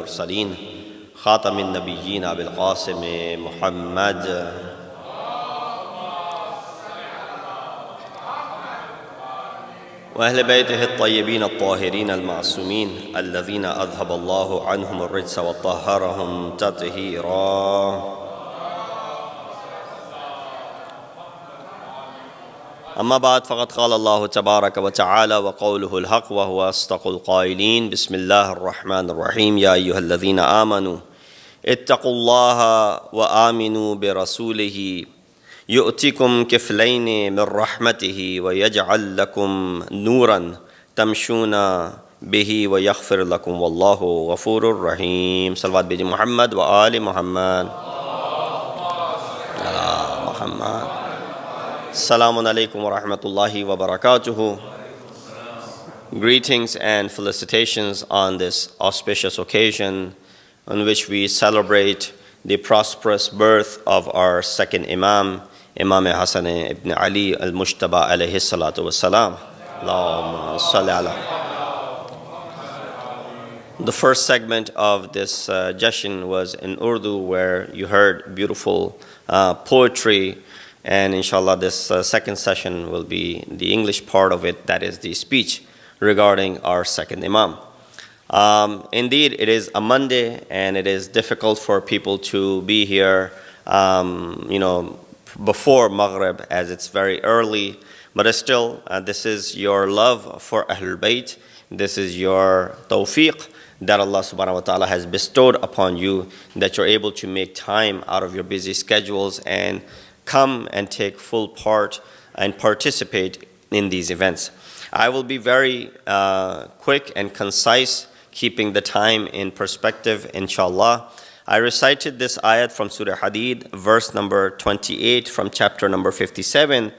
المرسلين خاتم النبيين أبي القاسم محمد وأهل بيته الطيبين الطاهرين المعصومين الذين أذهب الله عنهم الرجس وطهرهم تطهيرا. أما بعد فقد قال الله تبارك وتعالى وقوله الحق وهو أصدق القائلين بسم الله الرحمن الرحيم يا أيها الذين آمنوا اتقوا الله وآمنوا برسوله يؤتكم كفلين من رحمته ويجعل لكم نورا تمشون به ويغفر لكم والله غفور رحيم. صلوات بيد محمد وآل محمد. يا محمد. Assalamu alaikum wa rahmatullahi wa barakatuhu. Greetings and felicitations on this auspicious occasion on which we celebrate the prosperous birth of our second Imam, Imam Hassan ibn Ali al-Mujtaba alayhi salatu wassalam. Allahumma salli ala. The first segment of this jashan was in Urdu, where you heard beautiful poetry. And inshallah, this second session will be the English part of it, that is the speech regarding our second Imam. Indeed, it is a Monday, and it is difficult for people to be here, before Maghrib, as it's very early. But still, this is your love for Ahlul Bayt. This is your tawfiq that Allah subhanahu wa ta'ala has bestowed upon you, that you're able to make time out of your busy schedules and come and take full part and participate in these events. I will be very quick and concise, keeping the time in perspective, inshallah. I recited this ayat from Surah Hadid, verse number 28 from chapter number 57,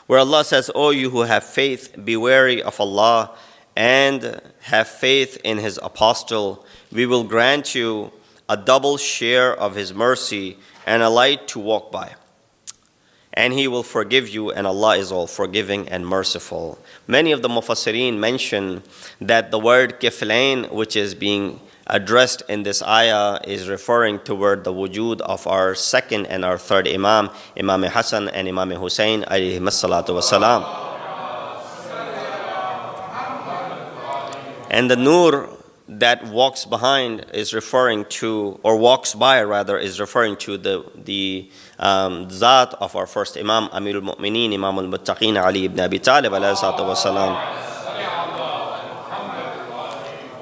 where Allah says, O you who have faith, be wary of Allah and have faith in His apostle. We will grant you a double share of His mercy and a light to walk by. And He will forgive you, and Allah is all forgiving and merciful. Many of the Mufassirin mention that the word kiflain, which is being addressed in this ayah, is referring toward the wujud of our second and our third Imam, Imam Hassan and Imam Hussein alayhi salatu wasalam. And the nur that walks behind is referring to, or walks by rather, is referring to the Zat of our first Imam, Amirul Mu'mineen, Imam al-Muttaqeen, Ali ibn Abi Talib alayhi salatu wasalam.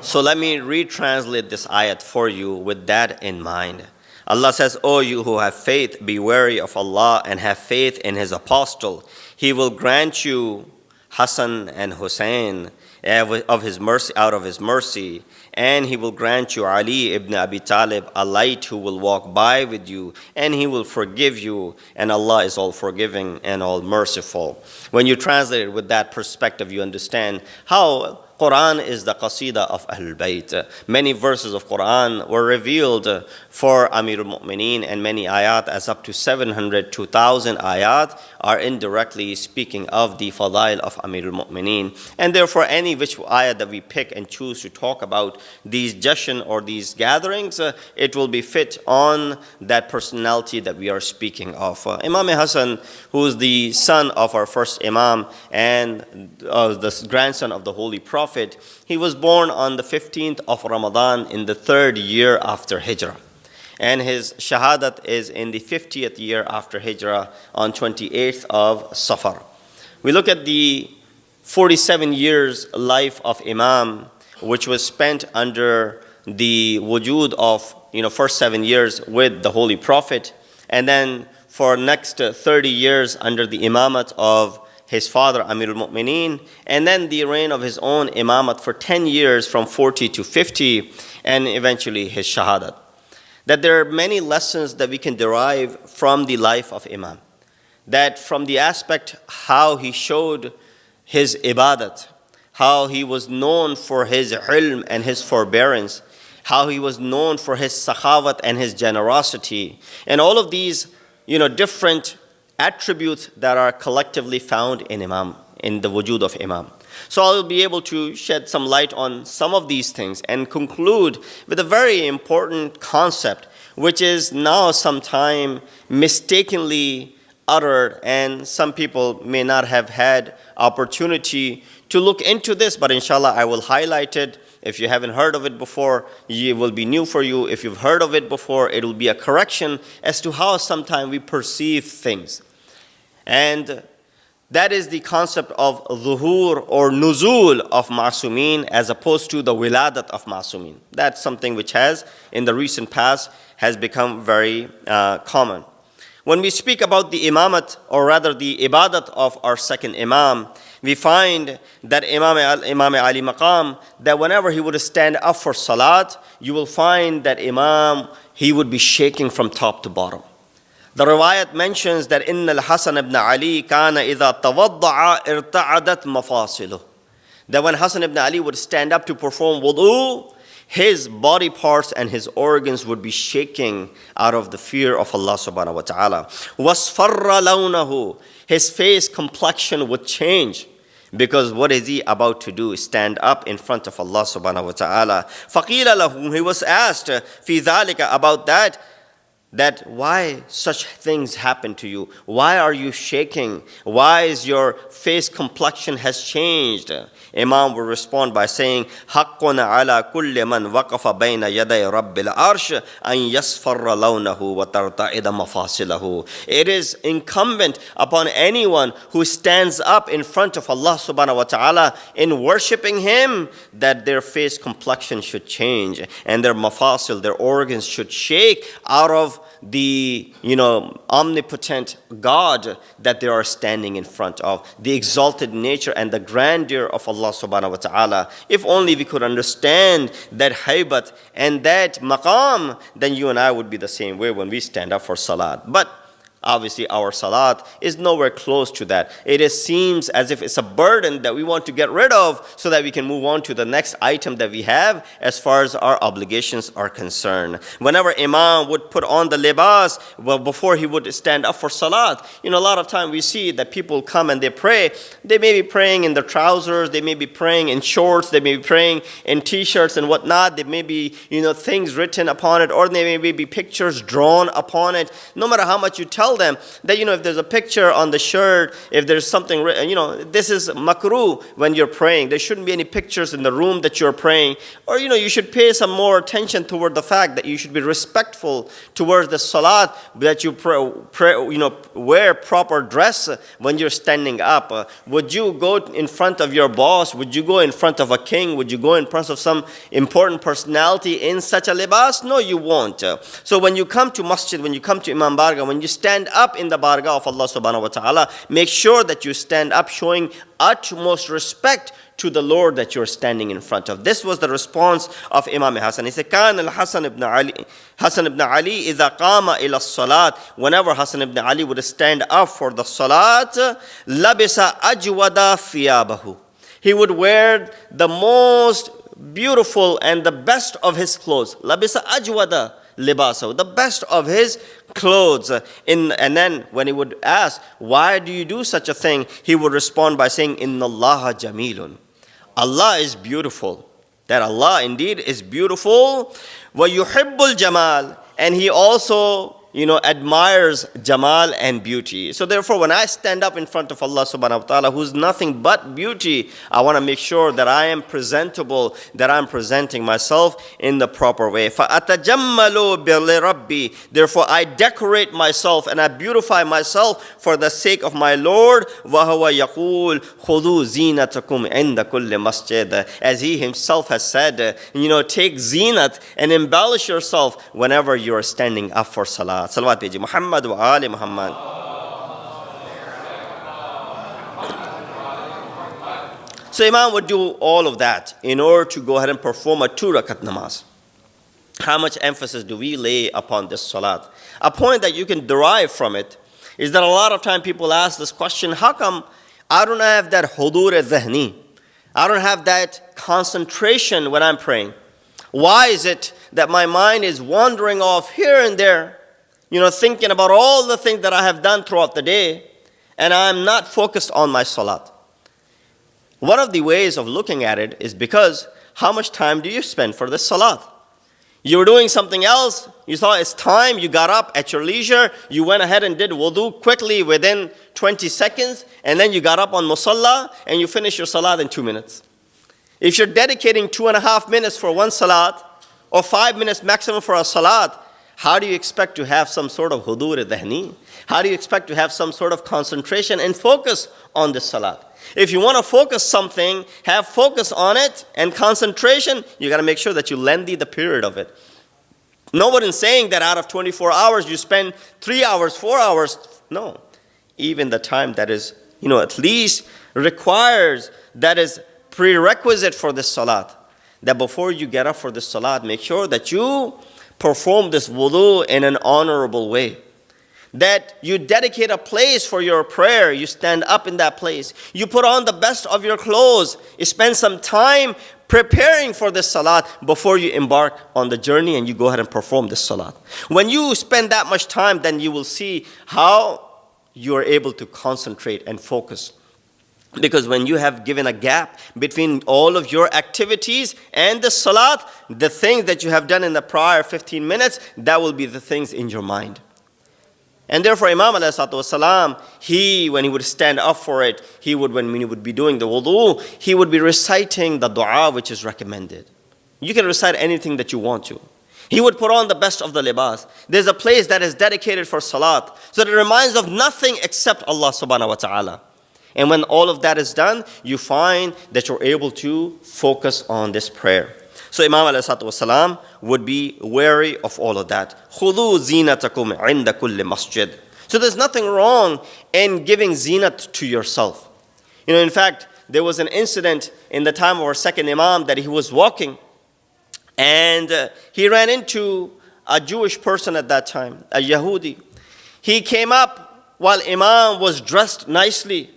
So let me retranslate this ayat for you with that in mind. Allah says, O you who have faith, be wary of Allah and have faith in His apostle. He will grant you Hassan and Hussein of His mercy, out of His mercy, and He will grant you Ali ibn Abi Talib, a light who will walk by with you, and He will forgive you, and Allah is all forgiving and all merciful. When you translate it with that perspective, you understand how Quran is the qasida of Ahlul Bayt. Many verses of Quran were revealed for Amirul Mu'mineen, and many ayat, as up to 700 to 1,000 ayat, are indirectly speaking of the fadail of Amirul Mu'mineen. And therefore, any which ayat that we pick and choose to talk about these jashan or these gatherings, it will be fit on that personality that we are speaking of. Imam Hassan, who is the son of our first Imam and the grandson of the Holy Prophet, he was born on the 15th of Ramadan in the 3rd year after Hijrah. And his shahadat is in the 50th year after Hijrah on 28th of Safar. We look at the 47 years life of Imam, which was spent under the wujud of, first 7 years with the Holy Prophet, and then for next 30 years under the imamat of his father Amirul Mu'mineen, and then the reign of his own imamat for 10 years from 40 to 50, and eventually his shahadat. That there are many lessons that we can derive from the life of Imam. That from the aspect how he showed his ibadat, how he was known for his ilm and his forbearance, how he was known for his sakhawat and his generosity, and all of these, different attributes that are collectively found in Imam, in the wujud of Imam. So I'll be able to shed some light on some of these things and conclude with a very important concept, which is now sometime mistakenly uttered, and some people may not have had opportunity to look into this, but inshallah I will highlight it. If you haven't heard of it before, it will be new for you. If you've heard of it before, it will be a correction as to how sometimes we perceive things. And that is the concept of zuhur or nuzul of ma'sumin as opposed to the wiladat of ma'sumin. That's something which has, in the recent past, has become very common. When we speak about the imamat, or rather the ibadat of our second imam, we find that Imam Ali Maqam, that whenever he would stand up for salat, you will find that Imam, he would be shaking from top to bottom. The riwayat mentions that Inna al-Hassan ibn Ali kana idha tawadda'a irta'adat mafasiluh. That when Hassan ibn Ali would stand up to perform wudu, his body parts and his organs would be shaking out of the fear of Allah subhanahu wa ta'ala. Wasfarra lawnahu. His face complexion would change. Because what is he about to do? Stand up in front of Allah subhanahu wa ta'ala. Faqila lahu. He was asked fi dhalika, about that why such things happen to you? Why are you shaking? Why is your face complexion has changed? Imam will respond by saying, Haqqun ala kulli man waqafa bayna yaday rabbil arsh an yasfarra lawnahu wa tarta'ida mafasilahu. It is incumbent upon anyone who stands up in front of Allah subhanahu wa ta'ala in worshipping Him that their face complexion should change and their mafasil, their organs should shake out of the omnipotent God that they are standing in front of, the exalted nature and the grandeur of Allah subhanahu wa ta'ala. If only we could understand that haybat and that maqam, then you and I would be the same way when we stand up for salat. But obviously our salat is nowhere close to that. It seems as if it's a burden that we want to get rid of so that we can move on to the next item that we have as far as our obligations are concerned. Whenever Imam would put on the libas, well, before he would stand up for salat, a lot of time we see that people come and they pray. They may be praying in their trousers, they may be praying in shorts, they may be praying in t-shirts and whatnot. There may be, things written upon it, or there may be pictures drawn upon it. No matter how much you tell them that if there's a picture on the shirt, if there's something this is makruh when you're praying. There shouldn't be any pictures in the room that you're praying, or you should pay some more attention toward the fact that you should be respectful towards the salat, that you wear proper dress when you're standing up. Would you go in front of your boss? Would you go in front of a king? Would you go in front of some important personality in such a libas? No, you won't. So when you come to masjid, when you come to Imam Barga, when you stand up in the barga of Allah subhanahu wa ta'ala, make sure that you stand up showing utmost respect to the Lord that you're standing in front of. This was the response of Imam Hassan. He said, Kan al-Hassan ibn Ali idha qama ila salat. Whenever Hassan ibn Ali would stand up for the salat, labisa ajwada thiyabahu. He would wear the most beautiful and the best of his clothes. Labisa ajwada libasahu, the best of his clothes. And then when he would ask, why do you do such a thing? He would respond by saying, Inna Allaha jamilun. Allah is beautiful. That Allah indeed is beautiful. Wa yuhibbul jamal. And He also admires jamal and beauty. So therefore, when I stand up in front of Allah subhanahu wa ta'ala, who's nothing but beauty, I want to make sure that I am presentable, that I'm presenting myself in the proper way. فَأَتَجَمَّلُ بِرَبِّي. Therefore, I decorate myself and I beautify myself for the sake of my Lord. وَهُوَ يَقُولُ خُذُوا زِينَتَكُمْ عِنْدَ كُلِّ مَسْجِدٍ. As He Himself has said, take zinat and embellish yourself whenever you are standing up for salah. Salawat peji Muhammad wa ali Muhammad. So Imam would do all of that in order to go ahead and perform a 2-rakat namaz. How much emphasis do we lay upon this salat? A point that you can derive from it is that a lot of time people ask this question, how come I don't have that hudur-e-dhahni? I don't have that concentration when I'm praying. Why is it that my mind is wandering off here and there, thinking about all the things that I have done throughout the day, and I'm not focused on my salat? One of the ways of looking at it is because how much time do you spend for this salat? You were doing something else, you thought it's time, you got up at your leisure, you went ahead and did wudu quickly within 20 seconds, and then you got up on musalla and you finished your salat in 2 minutes. If you're dedicating 2.5 minutes for one salat, or 5 minutes maximum for a salat, how do you expect to have some sort of hudur dhahni? How do you expect to have some sort of concentration and focus on this salat? If you want to focus something, have focus on it and concentration, you got to make sure that you lengthen the period of it. No one is saying that out of 24 hours you spend 3 hours, 4 hours. No. Even the time that is, at least requires, that is prerequisite for this salat. That before you get up for this salat, make sure that you perform this wudu in an honorable way. That you dedicate a place for your prayer. You stand up in that place. You put on the best of your clothes. You spend some time preparing for this salat before you embark on the journey and you go ahead and perform this salat. When you spend that much time, then you will see how you are able to concentrate and focus. Because when you have given a gap between all of your activities and the salat, the things that you have done in the prior 15 minutes, that will be the things in your mind. And therefore, Imam ﷺ, when he would stand up for it, when he would be doing the wudu, he would be reciting the dua which is recommended. You can recite anything that you want to. He would put on the best of the libas. There's a place that is dedicated for salat, so that it reminds of nothing except Allah subhanahu wa ta'ala. And when all of that is done, you find that you're able to focus on this prayer. So Imam ﷺ would be wary of all of that. خُذُوا زِينَتَكُمْ عِنْدَ كُلِّ masjid. So there's nothing wrong in giving zinat to yourself. In fact, there was an incident in the time of our second Imam that he was walking and he ran into a Jewish person at that time, a Yahudi. He came up while Imam was dressed nicely.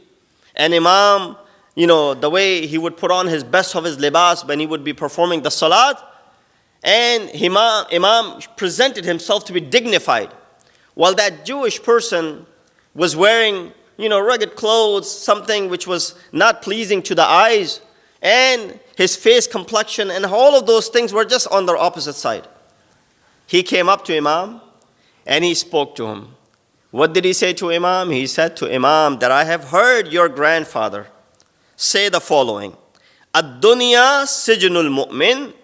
And Imam, the way he would put on his best of his libas when he would be performing the salat. And Imam presented himself to be dignified. While that Jewish person was wearing, rugged clothes, something which was not pleasing to the eyes. And his face complexion and all of those things were just on the opposite side. He came up to Imam and he spoke to him. What did he say to Imam? He said to Imam that I have heard your grandfather say the following. Ad-dunya sijnul mu'min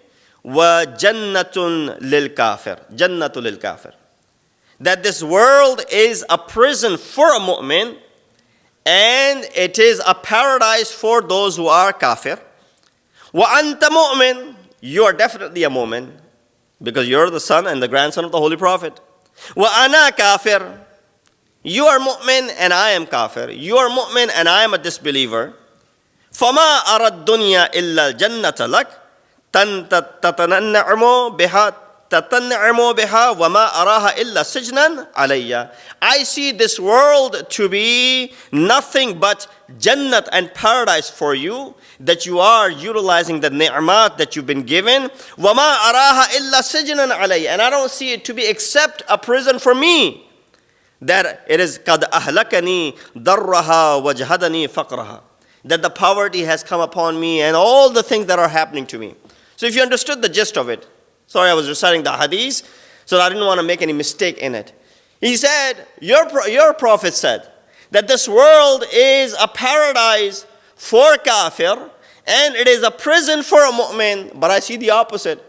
wa jannatun lil kafir. Jannatu lil kafir. That this world is a prison for a mu'min and it is a paradise for those who are kafir. Wa anta mu'min. You are definitely a mu'min because you're the son and the grandson of the Holy Prophet. Wa ana kafir. You are mu'min and I am kafir. You are mu'min and I am a disbeliever. فَمَا أَرَى الدُّنْيَا إِلَّا الْجَنَّةَ لَكَ تَتَنَعَّمُ بِهَا وَمَا أَرَاهَا إِلَّا سِجْنًا عَلَيَّ. I see this world to be nothing but Jannat and paradise for you, that you are utilizing the ni'mat that you've been given. وَمَا أَرَاهَا إِلَّا سِجْنًا عَلَيَّ. And I don't see it to be except a prison for me. That it is قَدْ أَهْلَكَنِي ضَرَّهَا وَجْهَدَنِي فَقْرَهَا. That the poverty has come upon me and all the things that are happening to me. So if you understood the gist of it, sorry I was reciting the hadith, so I didn't want to make any mistake in it. He said, your prophet said that this world is a paradise for kafir and it is a prison for a mu'min. But I see the opposite.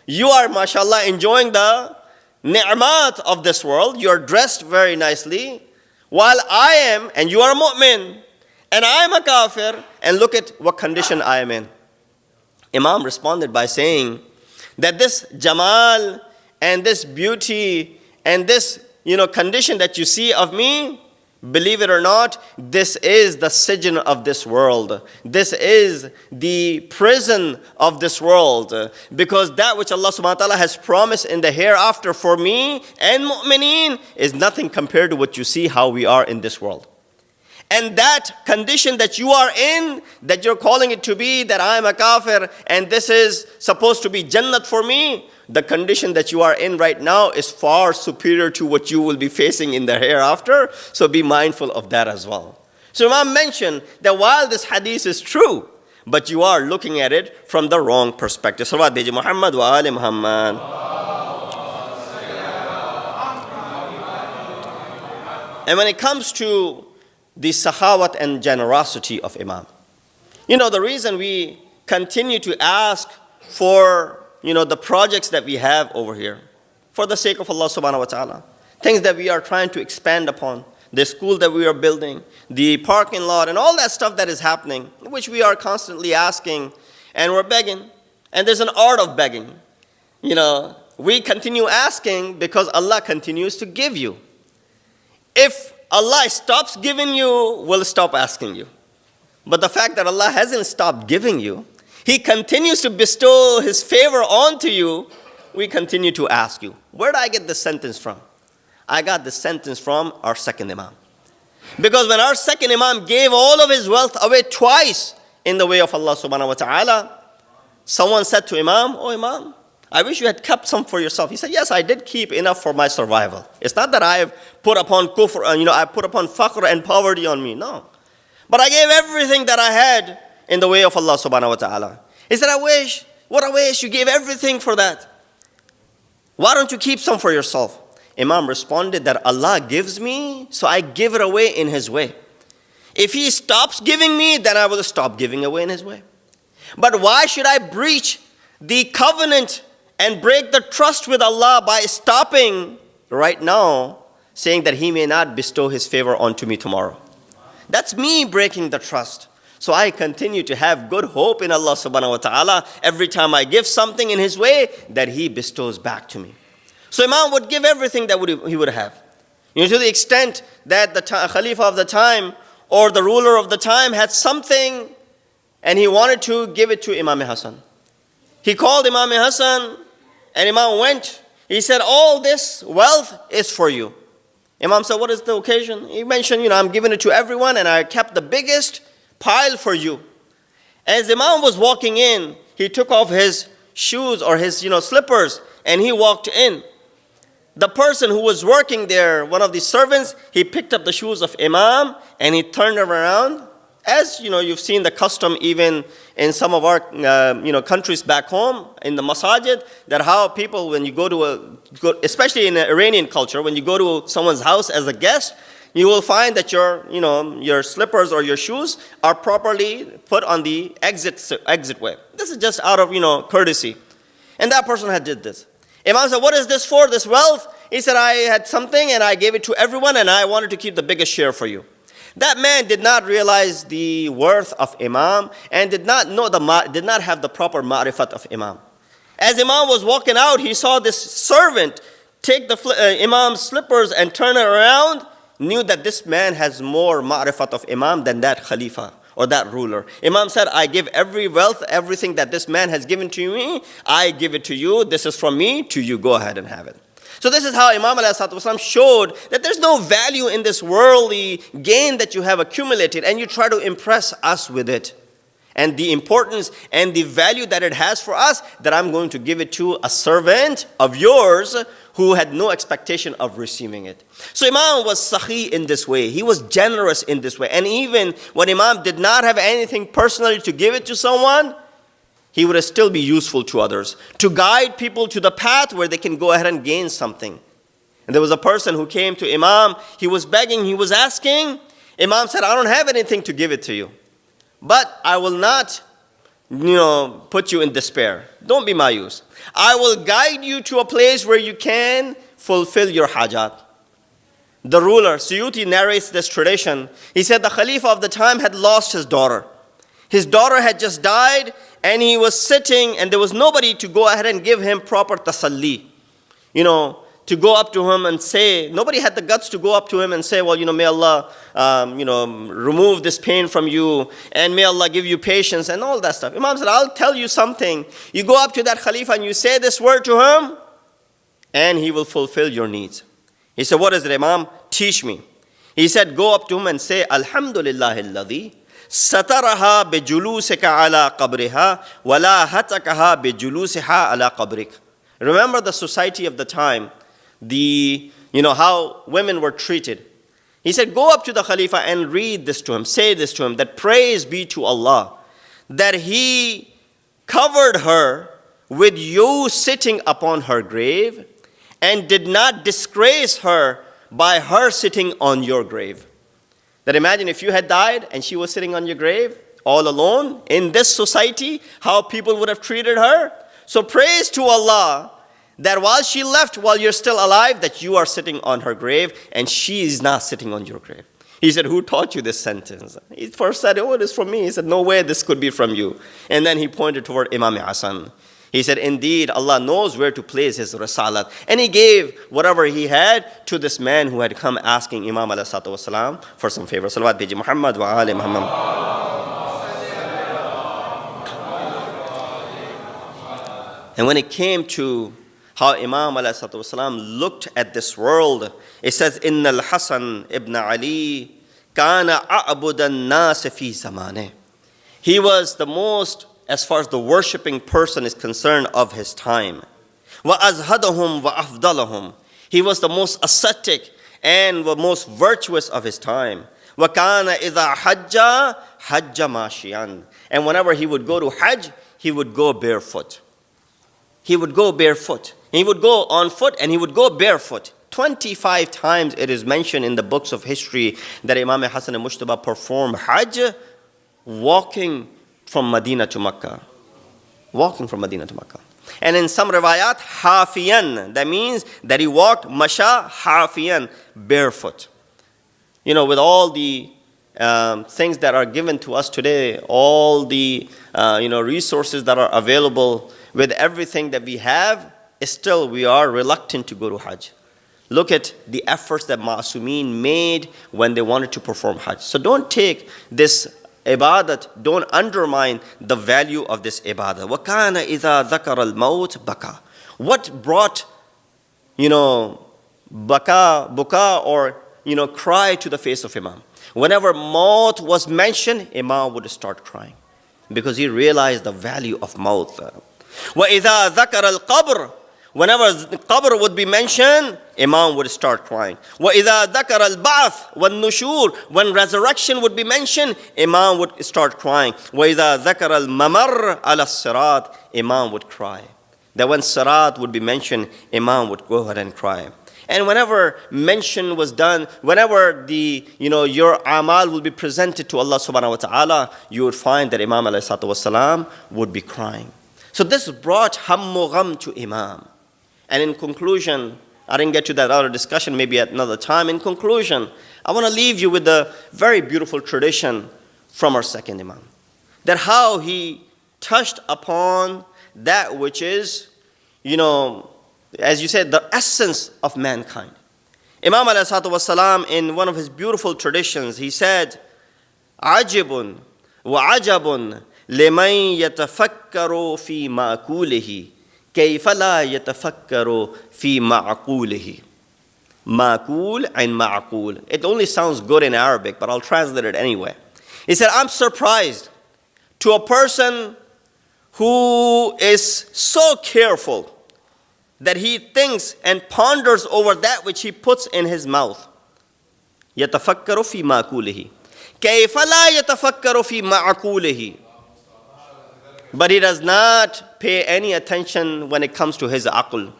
You are, mashallah, enjoying the ni'mat of this world. You are dressed very nicely. While I am, and you are a mu'min, and I am a kafir, and look at what condition I am in. Imam responded by saying that this jamal and this beauty and this condition that you see of me, believe it or not, this is the sijn of this world. This is the prison of this world. Because that which Allah subhanahu wa ta'ala has promised in the hereafter for me and mu'mineen is nothing compared to what you see how we are in this world. And that condition that you are in, that you're calling it to be, that I am a kafir and this is supposed to be Jannat for me, the condition that you are in right now is far superior to what you will be facing in the hereafter. So be mindful of that as well. So Imam mentioned that while this hadith is true, but you are looking at it from the wrong perspective. Salawat bheji Muhammad wa ali Muhammad. And when it comes to the sahawat and generosity of Imam, the reason we continue to ask for, the projects that we have over here, for the sake of Allah subhanahu wa ta'ala, things that we are trying to expand upon, the school that we are building, the parking lot, and all that stuff that is happening, which we are constantly asking, and we're begging. And there's an art of begging. We continue asking because Allah continues to give you. If Allah stops giving you, we'll stop asking you. But the fact that Allah hasn't stopped giving you, He continues to bestow His favor onto you, we continue to ask you. Where did I get this sentence from? I got this sentence from our second Imam. Because when our second Imam gave all of his wealth away twice in the way of Allah subhanahu wa ta'ala, someone said to Imam, "Oh Imam, I wish you had kept some for yourself." He said, "Yes, I did keep enough for my survival. It's not that I have put upon kufr, I put upon faqr and poverty on me. No. But I gave everything that I had in the way of Allah subhanahu wa ta'ala." He said, what a wish, you gave everything for that. Why don't you keep some for yourself? Imam responded that Allah gives me, so I give it away in His way. If He stops giving me, then I will stop giving away in His way. But why should I breach the covenant and break the trust with Allah by stopping right now, saying that He may not bestow His favor onto me tomorrow? That's me breaking the trust. So I continue to have good hope in Allah subhanahu wa ta'ala every time I give something in His way that He bestows back to me. So Imam would give everything that he would have. To the extent that the Khalifa of the time or the ruler of the time had something and he wanted to give it to Imam Hassan. He called Imam Hassan and Imam went. He said, "All this wealth is for you." Imam said, "What is the occasion?" He mentioned, "I'm giving it to everyone and I kept the biggest pile for you." As Imam was walking in, he took off his shoes or his slippers and he walked in. The person who was working there, one of the servants, he picked up the shoes of Imam and he turned them around. As you've seen the custom even in some of our countries back home in the masajid, that how people, when you especially in the Iranian culture, when you go to someone's house as a guest, you will find that your slippers or your shoes are properly put on the exit way. This is just out of courtesy. And that person had did this. Imam said, "What is this for, this wealth?" He said, "I had something and I gave it to everyone and I wanted to keep the biggest share for you." That man did not realize the worth of Imam and did not have the proper ma'rifat of Imam. As Imam was walking out, he saw this servant take the Imam's slippers and turn it around, knew that this man has more ma'rifat of Imam than that Khalifa or that ruler. Imam said, "I give every wealth, everything that this man has given to me, I give it to you. This is from me to you. Go ahead and have it." So this is how Imam ﷺ showed that there's no value in this worldly gain that you have accumulated and you try to impress us with it. And the importance and the value that it has for us, that I'm going to give it to a servant of yours who had no expectation of receiving it. So Imam was sahi in this way. He was generous in this way. And even when Imam did not have anything personally to give it to someone, he would still be useful to others, to guide people to the path where they can go ahead and gain something. And there was a person who came to Imam. He was begging, he was asking. Imam said, "I don't have anything to give it to you, but I will not, put you in despair. Don't be mayus. I will guide you to a place where you can fulfill your hajat." The ruler, Suyuti, narrates this tradition. He said the Khalifa of the time had lost his daughter. His daughter had just died and he was sitting and there was nobody to go ahead and give him proper tasalli. To go up to him and say, nobody had the guts to go up to him and say, "Well, may Allah, remove this pain from you and may Allah give you patience," and all that stuff. Imam said, "I'll tell you something. You go up to that Khalifa and you say this word to him and he will fulfill your needs." He said, "What is it, Imam? Teach me." He said, "Go up to him and say, Alhamdulillahi alladhi sataraha bijulusika ala qabriha wala hatakaha bijulusiha ala qabrik." Remember the society of the time, how women were treated. He said, go up to the Khalifa and read this to him, say this to him, that praise be to Allah, that He covered her with you sitting upon her grave and did not disgrace her by her sitting on your grave. That imagine if you had died and she was sitting on your grave all alone in this society, how people would have treated her. So praise to Allah that while she left, while you're still alive, that you are sitting on her grave and she is not sitting on your grave. He said, who taught you this sentence? He first said, oh, it is from me. He said, no way this could be from you. And then he pointed toward Imam Hassan. He said, indeed, Allah knows where to place His risalat. And He gave whatever He had to this man who had come asking Imam ﷺ for some favor. Salawat biji Muhammad wa ali Muhammad. And when it came to how Imam ﷺ looked at this world, it says, Inna al-Hassan ibn Ali kana a'budan nas fi zamane. He was the most, as far as the worshipping person is concerned, of his time. Wa azhadahum wa afdalahum. He was the most ascetic and the most virtuous of his time. Wa kana idha hajja mashiyan. And whenever he would go to Hajj, he would go barefoot. He would go barefoot. He would go on foot and he would go barefoot. 25 times it is mentioned in the books of history that Imam Hassan and Mujtaba performed Hajj walking from Medina to Makkah. Walking from Medina to Makkah. And in some riwayat, hafiyan. That means that he walked masha hafiyan, barefoot. You know, with all the things that are given to us today, all the resources that are available, with everything that we have, still we are reluctant to go to Hajj. Look at the efforts that Ma'asumeen made when they wanted to perform Hajj. So don't take this ibadat, don't undermine the value of this ibadah. وَكَانَ إِذَا ذَكَرَ الْمَوْتِ بَكَى. What brought, buka or, cry to the face of Imam? Whenever maut was mentioned, Imam would start crying because he realized the value of maut. وَإِذَا ذَكَرَ الْقَبْرِ. Whenever the qabr would be mentioned, Imam would start crying. وَإِذَا ذَكَرَ الْبَعْثِ وَالنُّشُورِ. When resurrection would be mentioned, Imam would start crying. وَإِذَا ذَكَرَ الْمَمَرَّ عَلَى الصِّرَاطِ. Imam would cry. That when Sirat would be mentioned, Imam would go ahead and cry. And whenever mention was done, whenever your amal will be presented to Allah subhanahu wa ta'ala, you would find that Imam alayhi salatu wasalam would be crying. So this brought hammu gham to Imam. And in conclusion, I didn't get to that other discussion, maybe at another time. In conclusion, I want to leave you with a very beautiful tradition from our second Imam. That how he touched upon that which is, as you said, the essence of mankind. Imam ﷺ, in one of his beautiful traditions, he said, Ajibun wa ajabun liman yatafakkaru fi ma'kulihi. كيف لا يتفكر في معقوله. Ma'kul and ma'kul. It only sounds good in Arabic, but I'll translate it anyway. He said, I'm surprised to a person who is so careful that he thinks and ponders over that which he puts in his mouth. يتفكر في مأكوله. كيف لا يتفكر في معقوله. But he does not pay any attention when it comes to his aql,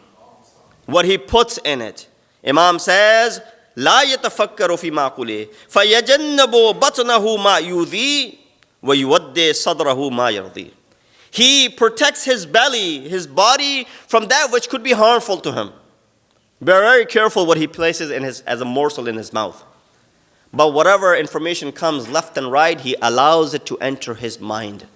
what he puts in it. Imam says, لا يتفكر في معقوله فيجنب بطنه ما يؤذي ويودي صدره ما يرضي. He protects his belly, his body, from that which could be harmful to him. Be very careful what he places in as a morsel in his mouth. But whatever information comes left and right, he allows it to enter his mind.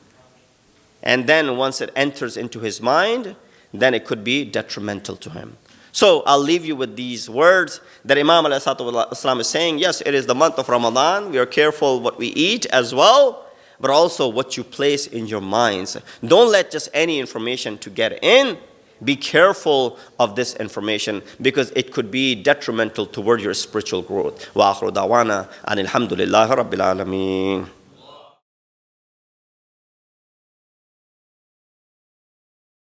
And then once it enters into his mind, then it could be detrimental to him. So I'll leave you with these words that Imam ﷺ is saying, yes, it is the month of Ramadan. We are careful what we eat as well, but also what you place in your minds. Don't let just any information to get in. Be careful of this information because it could be detrimental toward your spiritual growth. Wa akhiru da'wana anil hamdulillahi rabbil alameen.